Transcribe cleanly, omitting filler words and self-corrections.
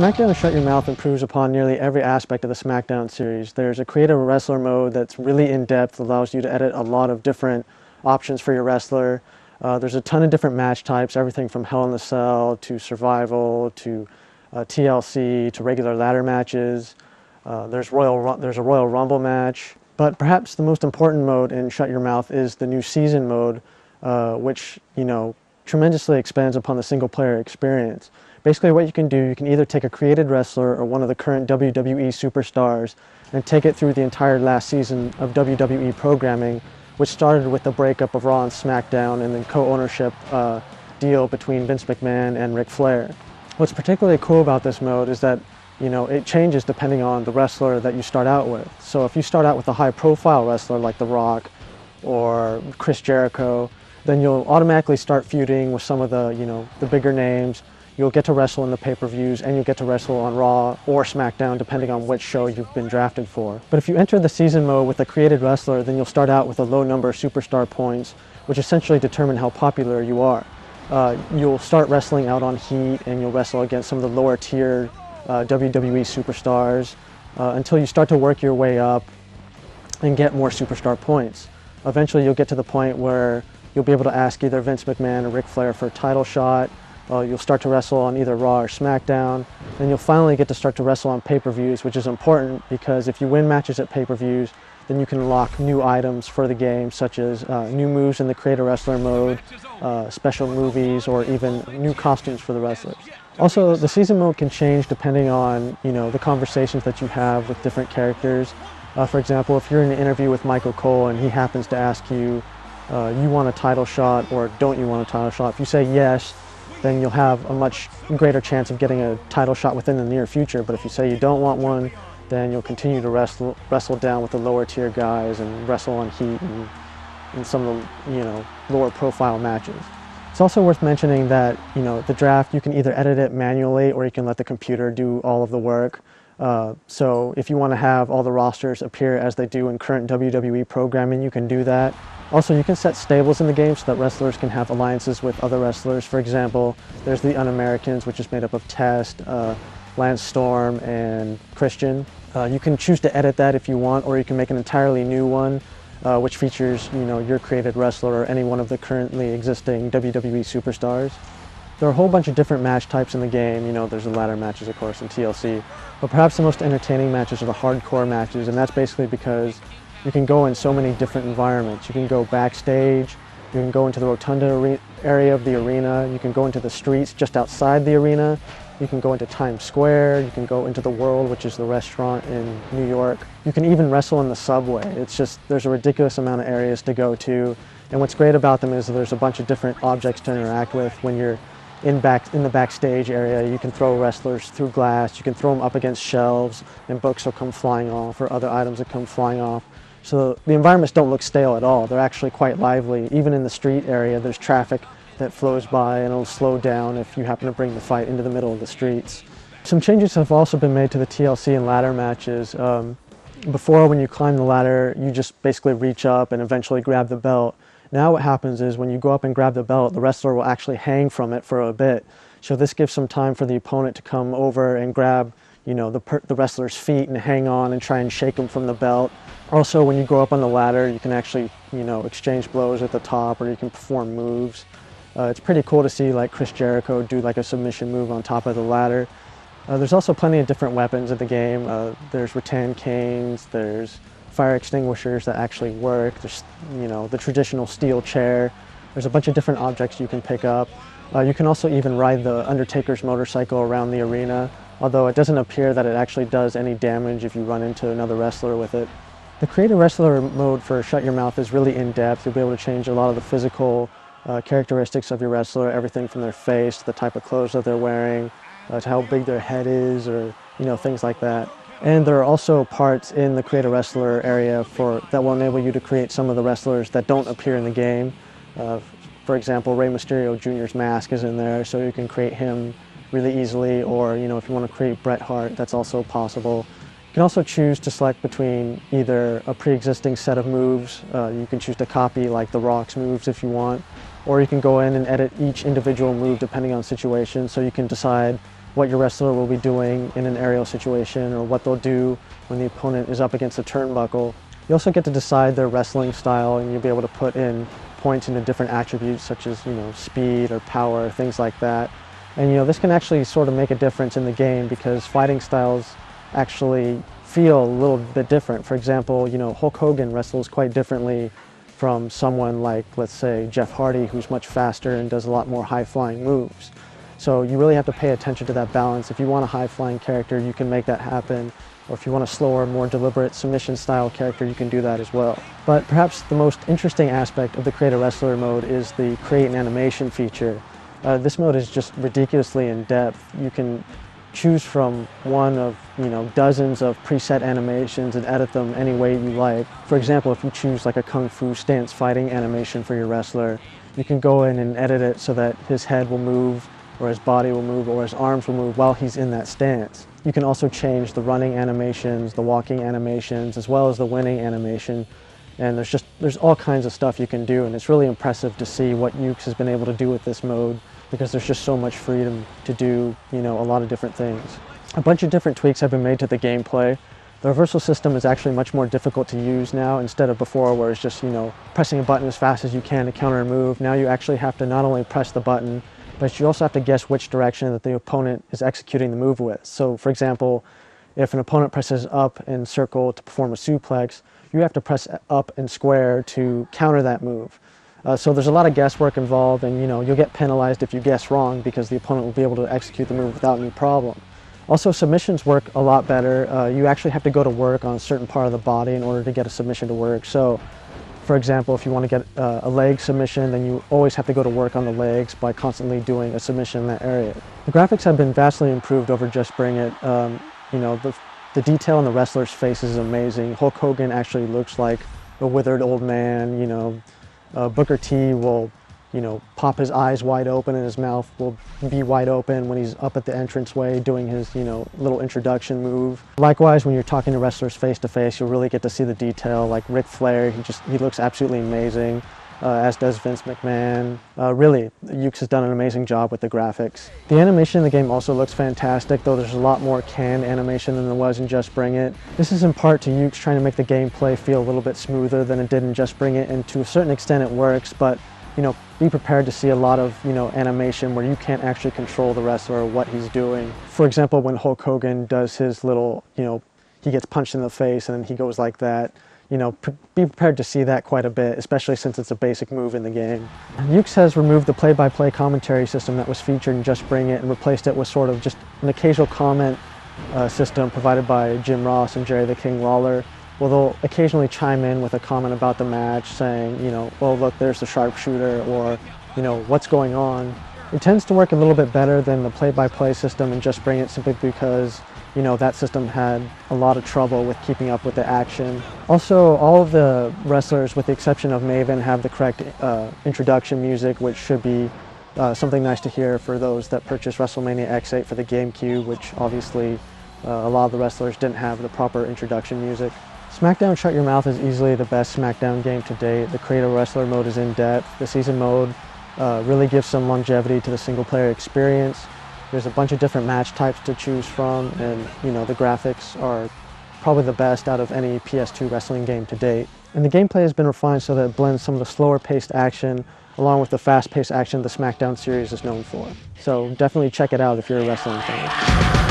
SmackDown Shut Your Mouth improves upon nearly every aspect of the SmackDown series. There's a creative wrestler mode that's really in-depth, allows you to edit a lot of different options for your wrestler. There's a ton of different match types, everything from Hell in a Cell to Survival to TLC to regular ladder matches. There's a Royal Rumble match. But perhaps the most important mode in Shut Your Mouth is the new season mode, which, tremendously expands upon the single-player experience. Basically what you can do, you can either take a created wrestler or one of the current WWE superstars and take it through the entire last season of WWE programming, which started with the breakup of Raw and SmackDown and then co-ownership deal between Vince McMahon and Ric Flair. What's particularly cool about this mode is that it changes depending on the wrestler that you start out with. So if you start out with a high-profile wrestler like The Rock or Chris Jericho, then you'll automatically start feuding with some of the bigger names. You'll get to wrestle in the pay-per-views, and you'll get to wrestle on Raw or SmackDown, depending on which show you've been drafted for. But if you enter the season mode with a created wrestler, then you'll start out with a low number of superstar points, which essentially determine how popular you are. You'll start wrestling out on Heat, and you'll wrestle against some of the lower-tier WWE superstars until you start to work your way up and get more superstar points. Eventually, you'll get to the point where you'll be able to ask either Vince McMahon or Ric Flair for a title shot. You'll start to wrestle on either Raw or SmackDown, and you'll finally get to start to wrestle on pay-per-views, which is important because if you win matches at pay-per-views, then you can unlock new items for the game, such as new moves in the Creator Wrestler mode, special movies, or even new costumes for the wrestlers. Also, the season mode can change depending on the conversations that you have with different characters. For example, if you're in an interview with Michael Cole and he happens to ask you, you want a title shot or don't you want a title shot? If you say yes, then you'll have a much greater chance of getting a title shot within the near future. But if you say you don't want one, then you'll continue to wrestle down with the lower tier guys and wrestle on Heat and some of the lower profile matches. It's also worth mentioning that the draft, you can either edit it manually or you can let the computer do all of the work. So if you want to have all the rosters appear as they do in current WWE programming, you can do that. Also, you can set stables in the game so that wrestlers can have alliances with other wrestlers. For example, there's the Un-Americans, which is made up of Test, Lance Storm, and Christian. You can choose to edit that if you want, or you can make an entirely new one, which features your created wrestler or any one of the currently existing WWE superstars. There are a whole bunch of different match types in the game. There's the ladder matches, of course, in TLC. But perhaps the most entertaining matches are the hardcore matches, and that's basically because you can go in so many different environments. You can go backstage, you can go into the rotunda area of the arena, you can go into the streets just outside the arena, you can go into Times Square, you can go into the World, which is the restaurant in New York. You can even wrestle in the subway. There's a ridiculous amount of areas to go to. And what's great about them is there's a bunch of different objects to interact with. When you're in the backstage area, you can throw wrestlers through glass, you can throw them up against shelves, and books will come flying off, or other items that come flying off. So the environments don't look stale at all. They're actually quite lively. Even in the street area, there's traffic that flows by and it'll slow down if you happen to bring the fight into the middle of the streets. Some changes have also been made to the TLC and ladder matches. Before, when you climb the ladder, you just basically reach up and eventually grab the belt. Now what happens is when you go up and grab the belt, the wrestler will actually hang from it for a bit. So this gives some time for the opponent to come over and grab the wrestler's feet and hang on and try and shake him from the belt. Also, when you go up on the ladder, you can actually, exchange blows at the top, or you can perform moves. It's pretty cool to see like Chris Jericho do like a submission move on top of the ladder. There's also plenty of different weapons in the game. There's rattan canes, there's fire extinguishers that actually work, there's the traditional steel chair. There's a bunch of different objects you can pick up. You can also even ride the Undertaker's motorcycle around the arena, although it doesn't appear that it actually does any damage if you run into another wrestler with it. The Creative Wrestler mode for Shut Your Mouth is really in-depth. You'll be able to change a lot of the physical characteristics of your wrestler, everything from their face to the type of clothes that they're wearing, to how big their head is, or things like that. And there are also parts in the Creative Wrestler area that will enable you to create some of the wrestlers that don't appear in the game. For example, Rey Mysterio Jr.'s mask is in there, so you can create him really easily, or if you want to create Bret Hart, that's also possible. You can also choose to select between either a pre-existing set of moves, you can choose to copy like The Rock's moves if you want, or you can go in and edit each individual move depending on situation, so you can decide what your wrestler will be doing in an aerial situation or what they'll do when the opponent is up against a turnbuckle. You also get to decide their wrestling style, and you'll be able to put in points into different attributes such as, speed or power, things like that. And this can actually sort of make a difference in the game because fighting styles actually feel a little bit different. For example, Hulk Hogan wrestles quite differently from someone like, let's say, Jeff Hardy, who's much faster and does a lot more high-flying moves. So you really have to pay attention to that balance. If you want a high-flying character, you can make that happen. Or if you want a slower, more deliberate submission-style character, you can do that as well. But perhaps the most interesting aspect of the Create a Wrestler mode is the Create an Animation feature. This mode is just ridiculously in-depth. You can choose from one of dozens of preset animations and edit them any way you like. For example, if you choose like a kung fu stance fighting animation for your wrestler, you can go in and edit it so that his head will move, or his body will move, or his arms will move while he's in that stance. You can also change the running animations, the walking animations, as well as the winning animation. And there's all kinds of stuff you can do, and it's really impressive to see what Yuke's has been able to do with this mode, because there's just so much freedom to do, a lot of different things. A bunch of different tweaks have been made to the gameplay. The reversal system is actually much more difficult to use now instead of before where it's just, pressing a button as fast as you can to counter a move. Now you actually have to not only press the button, but you also have to guess which direction that the opponent is executing the move with. So for example, if an opponent presses up and circle to perform a suplex, you have to press up and square to counter that move. So there's a lot of guesswork involved, and you'll get penalized if you guess wrong because the opponent will be able to execute the move without any problem. Also, submissions work a lot better. You actually have to go to work on a certain part of the body in order to get a submission to work. So, for example, if you want to get a leg submission, then you always have to go to work on the legs by constantly doing a submission in that area. The graphics have been vastly improved over Just Bring It. The detail in the wrestler's face is amazing. Hulk Hogan actually looks like a withered old man. Booker T will, pop his eyes wide open and his mouth will be wide open when he's up at the entranceway doing his, little introduction move. Likewise, when you're talking to wrestlers face to face, you'll really get to see the detail. Like Ric Flair, he looks absolutely amazing, as does Vince McMahon. Really, Yuke's has done an amazing job with the graphics. The animation in the game also looks fantastic, though there's a lot more canned animation than there was in Just Bring It. This is in part to Yuke's trying to make the gameplay feel a little bit smoother than it did in Just Bring It, and to a certain extent it works, but be prepared to see a lot of, animation where you can't actually control the wrestler or what he's doing. For example, when Hulk Hogan does his little, he gets punched in the face and then he goes like that. Be prepared to see that quite a bit, especially since it's a basic move in the game. Yuke's has removed the play-by-play commentary system that was featured in Just Bring It and replaced it with sort of just an occasional comment system provided by Jim Ross and Jerry the King Lawler. Well, they'll occasionally chime in with a comment about the match saying, well, look, there's the sharpshooter, or, what's going on. It tends to work a little bit better than the play-by-play system in Just Bring It simply because that system had a lot of trouble with keeping up with the action. Also, all of the wrestlers, with the exception of Maven, have the correct introduction music, which should be something nice to hear for those that purchased WrestleMania X8 for the GameCube, which obviously a lot of the wrestlers didn't have the proper introduction music. SmackDown Shut Your Mouth is easily the best SmackDown game to date. The Create a Wrestler mode is in-depth. The season mode really gives some longevity to the single-player experience. There's a bunch of different match types to choose from, and the graphics are probably the best out of any PS2 wrestling game to date. And the gameplay has been refined so that it blends some of the slower-paced action along with the fast-paced action the SmackDown series is known for. So definitely check it out if you're a wrestling fan.